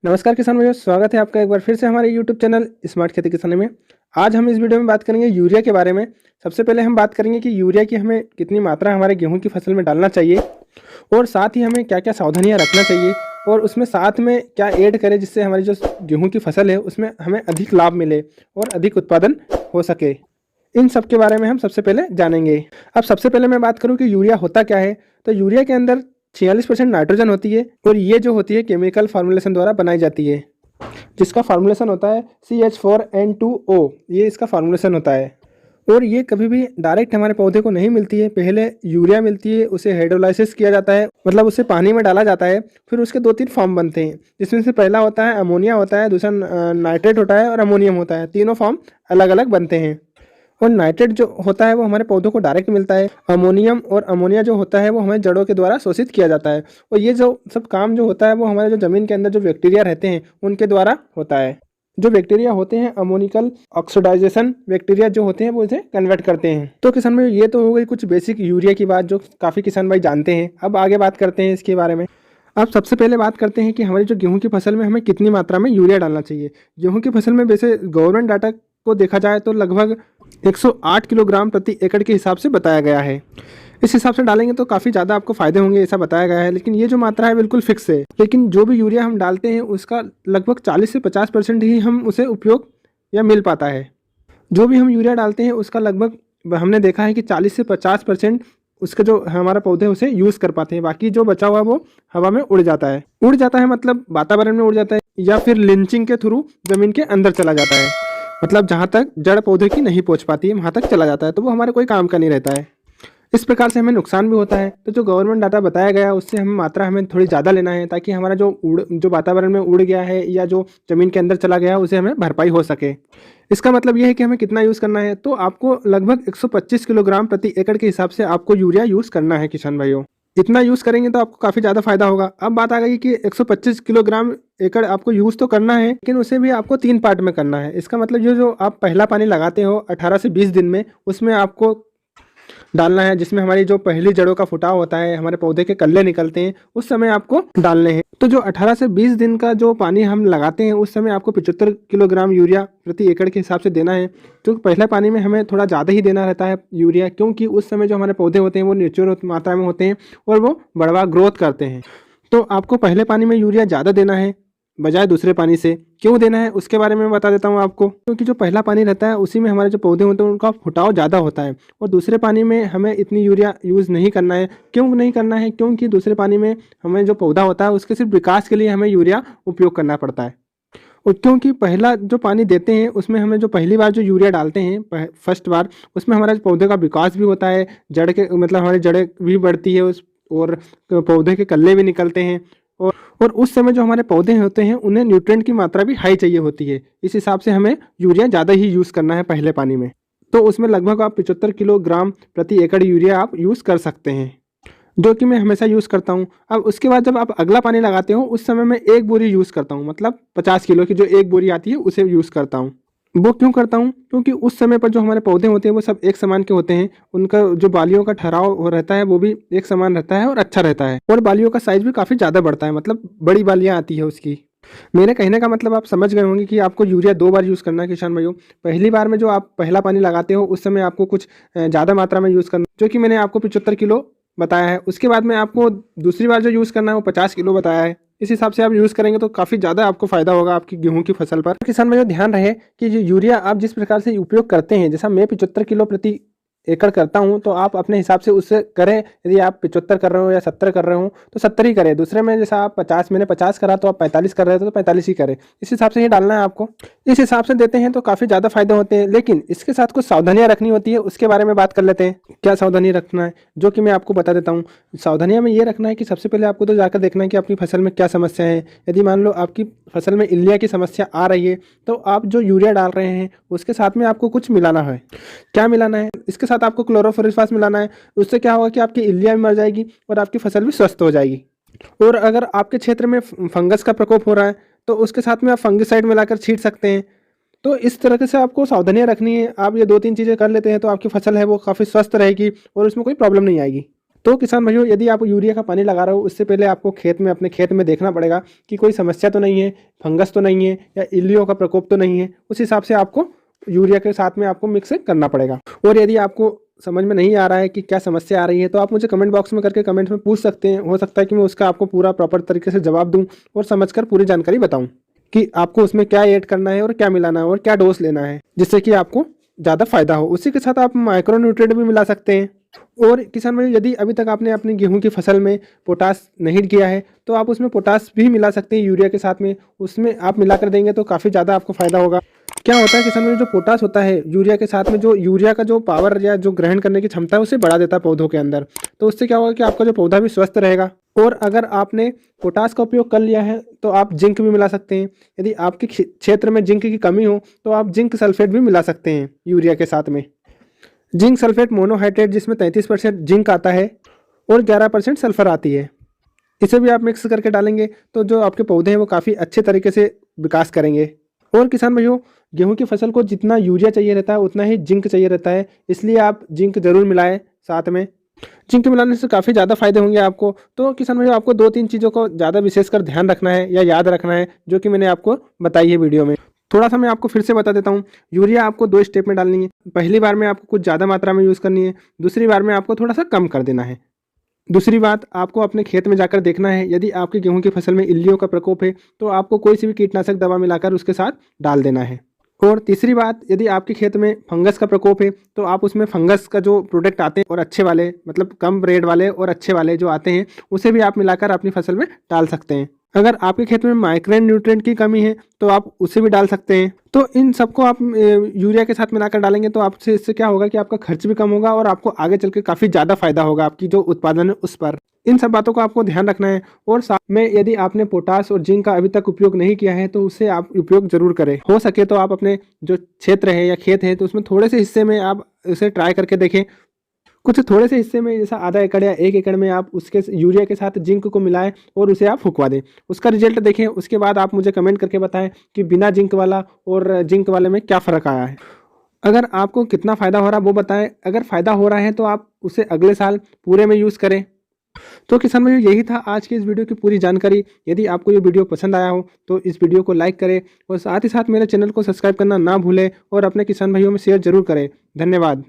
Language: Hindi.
नमस्कार किसान भाइयों, स्वागत है आपका एक बार फिर से हमारे यूट्यूब चैनल स्मार्ट खेती किसानी में। आज हम इस वीडियो में बात करेंगे यूरिया के बारे में। सबसे पहले हम बात करेंगे कि यूरिया की हमें कितनी मात्रा हमारे गेहूं की फसल में डालना चाहिए और साथ ही हमें क्या क्या सावधानियां रखना चाहिए और उसमें साथ में क्या ऐड करें जिससे हमारी जो गेहूँ की फसल है उसमें हमें अधिक लाभ मिले और अधिक उत्पादन हो सके। इन सब के बारे में हम सबसे पहले जानेंगे। अब सबसे पहले मैं बात करूँ कि यूरिया होता क्या है, तो यूरिया के अंदर 46% नाइट्रोजन होती है और ये जो होती है केमिकल फार्मूलेशन द्वारा बनाई जाती है, जिसका फार्मूलेशन होता है CH4N2O। ये इसका फार्मूलेशन होता है और ये कभी भी डायरेक्ट हमारे पौधे को नहीं मिलती है। पहले यूरिया मिलती है, उसे हाइड्रोलाइसिस किया जाता है, मतलब उसे पानी में डाला जाता है। फिर उसके 2-3 फॉर्म बनते हैं, जिसमें से पहला होता है अमोनिया होता है, दूसरा नाइट्रेट होता है और अमोनियम होता है। तीनों फॉर्म अलग अलग बनते हैं और नाइट्रेट जो होता है वो हमारे पौधों को डायरेक्ट मिलता है। अमोनियम और अमोनिया जो होता है वो हमारे जड़ों के द्वारा शोषित किया जाता है। और ये जो सब काम जो होता है वो हमारे जो ज़मीन के अंदर जो बैक्टीरिया रहते हैं उनके द्वारा होता है। जो बैक्टीरिया होते हैं अमोनिकल ऑक्सीडाइजेशन बैक्टीरिया जो होते हैं वो इसे कन्वर्ट करते हैं। तो किसान भाई ये तो हो गई कुछ बेसिक यूरिया की बात जो काफ़ी किसान भाई जानते हैं। अब आगे बात करते हैं इसके बारे में। अब सबसे पहले बात करते हैं कि हमारी जो गेहूं की फसल में हमें कितनी मात्रा में यूरिया डालना चाहिए। गेहूं की फसल में वैसे गवर्नमेंट डाटा को देखा जाए तो लगभग 108 किलोग्राम प्रति एकड़ के हिसाब से बताया गया है। इस हिसाब से डालेंगे तो काफ़ी ज़्यादा आपको फायदे होंगे ऐसा बताया गया है, लेकिन ये जो मात्रा है बिल्कुल फिक्स है। लेकिन जो भी यूरिया हम डालते हैं उसका लगभग 40 से 50% ही हम उसे उपयोग या मिल पाता है। जो भी हम यूरिया डालते हैं उसका लगभग हमने देखा है कि 40 से 50% उसके जो हमारा पौधे उसे यूज़ कर पाते हैं। बाकी जो बचा हुआ वो हवा में उड़ जाता है मतलब वातावरण में उड़ जाता है, या फिर लिंचिंग के थ्रू ज़मीन के अंदर चला जाता है। मतलब जहाँ तक जड़ पौधे की नहीं पहुँच पाती है वहाँ तक चला जाता है, तो वो हमारे कोई काम का नहीं रहता है। इस प्रकार से हमें नुकसान भी होता है। तो जो गवर्नमेंट डाटा बताया गया उससे हमें मात्रा हमें थोड़ी ज़्यादा लेना है, ताकि हमारा जो वातावरण में उड़ गया है या जो ज़मीन के अंदर चला गया है उसे हमें भरपाई हो सके। इसका मतलब ये है कि हमें कितना यूज़ करना है, तो आपको लगभग 125 किलोग्राम प्रति एकड़ के हिसाब से आपको यूरिया यूज़ करना है किसान भाइयों। इतना यूज़ करेंगे तो आपको काफ़ी ज़्यादा फायदा होगा। अब बात आ गई कि 125 किलोग्राम एकड़ आपको यूज़ तो करना है, लेकिन उसे भी आपको 3 पार्ट में करना है। इसका मतलब ये जो आप पहला पानी लगाते हो 18 से 20 दिन में, उसमें आपको डालना है, जिसमें हमारी जो पहली जड़ों का फुटाव होता है, हमारे पौधे के कल्ले निकलते हैं, उस समय आपको डालने हैं। तो जो 18 से 20 दिन का जो पानी हम लगाते हैं उस समय आपको 75 किलोग्राम यूरिया प्रति एकड़ के हिसाब से देना है। तो पहले पानी में हमें थोड़ा ज़्यादा ही देना रहता है यूरिया, क्योंकि उस समय जो हमारे पौधे होते हैं वो नेचुरल मात्रा में होते हैं और वो बढ़वा ग्रोथ करते हैं। तो आपको पहले पानी में यूरिया ज़्यादा देना है बजाय दूसरे पानी से। क्यों देना है उसके बारे में बता देता हूँ आपको। क्योंकि जो पहला पानी रहता है उसी में हमारे जो पौधे होते हैं उनका फुटाव ज़्यादा होता है, और दूसरे पानी में हमें इतनी यूरिया यूज़ नहीं करना है। क्यों नहीं करना है? क्योंकि दूसरे पानी में हमें जो पौधा होता है उसके सिर्फ विकास के लिए हमें यूरिया उपयोग करना पड़ता है। और क्योंकि पहला जो पानी देते हैं उसमें हमें जो पहली बार जो यूरिया डालते हैं फर्स्ट बार, उसमें हमारे पौधे का विकास भी होता है, जड़ के मतलब हमारी जड़ें भी बढ़ती है उस, और पौधे के कल्ले भी निकलते हैं। और उस समय जो हमारे पौधे होते हैं उन्हें न्यूट्रिएंट की मात्रा भी हाई चाहिए होती है। इस हिसाब से हमें यूरिया ज़्यादा ही यूज़ करना है पहले पानी में। तो उसमें लगभग आप 75 किलोग्राम प्रति एकड़ यूरिया आप यूज़ कर सकते हैं, जो कि मैं हमेशा यूज़ करता हूँ। अब उसके बाद जब आप अगला पानी लगाते हो उस समय मैं 1 बोरी यूज़ करता हूँ, मतलब 50 किलो की जो 1 बोरी आती है उसे यूज़ करता हूँ। वो क्यों करता हूँ? क्योंकि उस समय पर जो हमारे पौधे होते हैं वो सब एक समान के होते हैं। उनका जो बालियों का ठहराव रहता है वो भी एक समान रहता है और अच्छा रहता है, और बालियों का साइज भी काफ़ी ज़्यादा बढ़ता है, मतलब बड़ी बालियाँ आती है उसकी। मेरे कहने का मतलब आप समझ गए होंगे कि आपको यूरिया 2 बार यूज़ करना है किसान भाइयों। पहली बार में जो आप पहला पानी लगाते हो उस समय आपको कुछ ज़्यादा मात्रा में यूज़ करना, जो कि मैंने आपको 75 किलो बताया है। उसके बाद में आपको दूसरी बार जो यूज़ करना है वो 50 किलो बताया है। इस हिसाब से आप यूज़ करेंगे तो काफ़ी ज़्यादा आपको फ़ायदा होगा आपकी गेहूं की फसल पर। किसान भाइयों ध्यान रहे कि जो यूरिया आप जिस प्रकार से उपयोग करते हैं, जैसा मैं 75 किलो प्रति एकड़ करता हूं, तो आप अपने हिसाब से उससे करें। यदि आप 75 कर रहे हो या 70 कर रहे हो तो 70 ही करें। दूसरे में जैसा आप 50, मैंने 50 करा तो आप 45 कर रहे थे तो 45 ही करें। इस हिसाब से ही डालना है आपको। इस हिसाब से देते हैं तो काफ़ी ज़्यादा फायदे होते हैं, लेकिन इसके साथ कुछ सावधानियां रखनी होती है। उसके बारे में बात कर लेते हैं, क्या सावधानी रखना है, जो कि मैं आपको बता देता हूँ। सावधानियां में ये रखना है कि सबसे पहले आपको तो जाकर देखना है कि आपकी फसल में क्या समस्या है। यदि मान लो आपकी फसल में इल्लिया की समस्या आ रही है तो आप जो यूरिया डाल रहे हैं उसके साथ में आपको कुछ मिलाना है। क्या मिलाना है? इसके साथ आपको क्लोरोफोरिफास मिलाना है। उससे क्या होगा कि आपकी इल्लियाँ भी मर जाएगी और आपकी फसल भी स्वस्थ हो जाएगी। और अगर आपके क्षेत्र में फंगस का प्रकोप हो रहा है तो उसके साथ में आप फंगिसाइड मिलाकर छींट सकते हैं। तो इस तरह से आपको सावधानियां रखनी है। आप ये 2-3 चीज़ें कर लेते हैं तो आपकी फसल है वो काफ़ी स्वस्थ रहेगी और उसमें कोई प्रॉब्लम नहीं आएगी। तो किसान भाइयों, यदि आप यूरिया का पानी लगा रहे हो, उससे पहले आपको अपने खेत में देखना पड़ेगा कि कोई समस्या तो नहीं है, फंगस तो नहीं है या इल्लियों का प्रकोप तो नहीं है। उस हिसाब से आपको यूरिया के साथ में आपको मिक्स करना पड़ेगा। और यदि आपको समझ में नहीं आ रहा है कि क्या समस्या आ रही है, तो आप मुझे कमेंट बॉक्स में करके कमेंट में पूछ सकते हैं। हो सकता है कि मैं उसका आपको पूरा प्रॉपर तरीके से जवाब दूँ और समझकर पूरी जानकारी बताऊँ कि आपको उसमें क्या ऐड करना है और क्या मिलाना है और क्या डोज लेना है, जिससे कि आपको ज़्यादा फायदा हो। उसी के साथ आप माइक्रो न्यूट्रिएंट भी मिला सकते हैं। और किसान भाई, यदि अभी तक आपने अपनी गेहूं की फसल में पोटास नहीं किया है, तो आप उसमें पोटास भी मिला सकते हैं यूरिया के साथ में। उसमें आप मिलाकर देंगे तो काफ़ी ज़्यादा आपको फायदा होगा। क्या होता है किसान भाई, जो पोटास होता है यूरिया के साथ में, जो यूरिया का जो पावर या जो ग्रहण करने की क्षमता है उसे बढ़ा देता है पौधों के अंदर। तो उससे क्या होगा कि आपका जो पौधा भी स्वस्थ रहेगा। और अगर आपने पोटास का उपयोग कर लिया है तो आप जिंक भी मिला सकते हैं। यदि आपके क्षेत्र में जिंक की कमी हो तो आप जिंक सल्फेट भी मिला सकते हैं यूरिया के साथ में। जिंक सल्फेट मोनोहाइड्रेट, जिसमें 33% जिंक आता है और 11% सल्फर आती है। इसे भी आप मिक्स करके डालेंगे तो जो आपके पौधे हैं वो काफ़ी अच्छे तरीके से विकास करेंगे। और किसान भाइयों, गेहूं की फसल को जितना यूरिया चाहिए रहता है उतना ही जिंक चाहिए रहता है, इसलिए आप जिंक जरूर मिलाएं साथ में। जिंक मिलाने से काफ़ी ज़्यादा फायदे होंगे आपको। तो किसान भाइयों, आपको 2-3 चीज़ों को ज़्यादा विशेषकर ध्यान रखना है या याद रखना है, जो कि मैंने आपको बताई है वीडियो में। थोड़ा सा मैं आपको फिर से बता देता हूँ। यूरिया आपको 2 स्टेप में डालनी है। पहली बार में आपको कुछ ज़्यादा मात्रा में यूज़ करनी है, दूसरी बार में आपको थोड़ा सा कम कर देना है। दूसरी बात, आपको अपने खेत में जाकर देखना है, यदि आपकी गेहूं की फसल में इल्लियों का प्रकोप है तो आपको कोई सी भी कीटनाशक दवा मिलाकर उसके साथ डाल देना है। और तीसरी बात, यदि आपके खेत में फंगस का प्रकोप है तो आप उसमें फंगस का जो प्रोडक्ट आते हैं और अच्छे वाले, मतलब कम रेट वाले और अच्छे वाले जो आते हैं, उसे भी आप मिलाकर अपनी फसल में डाल सकते हैं। अगर आपके खेत में माइक्रो न्यूट्रिएंट की कमी है तो आप उसे भी डाल सकते हैं। तो इन सबको आप यूरिया के साथ मिलाकर डालेंगे तो आपसे इससे क्या होगा कि आपका खर्च भी कम होगा और आपको आगे चल के काफ़ी ज़्यादा फायदा होगा आपकी जो उत्पादन है उस पर। इन सब बातों को आपको ध्यान रखना है। और साथ में यदि आपने पोटास और जिंक का अभी तक उपयोग नहीं किया है तो उससे आप उपयोग जरूर करें। हो सके तो आप अपने जो क्षेत्र है या खेत है तो उसमें थोड़े से हिस्से में आप उसे ट्राई करके देखें। कुछ थोड़े से हिस्से में, जैसा आधा एकड़ या 1 एकड़ में, आप उसके यूरिया के साथ जिंक को मिलाएं और उसे आप फुकवा दें। उसका रिजल्ट देखें, उसके बाद आप मुझे कमेंट करके बताएं कि बिना जिंक वाला और जिंक वाले में क्या फ़र्क आया है। अगर आपको कितना फ़ायदा हो रहा है वो बताएं। अगर फ़ायदा हो रहा है तो आप उसे अगले साल पूरे में यूज़ करें। तो किसान भाइयों, यही था आज की इस वीडियो की पूरी जानकारी। यदि आपको ये वीडियो पसंद आया हो तो इस वीडियो को लाइक करें और साथ ही साथ मेरे चैनल को सब्सक्राइब करना ना भूलें और अपने किसान भाइयों में शेयर जरूर करें। धन्यवाद।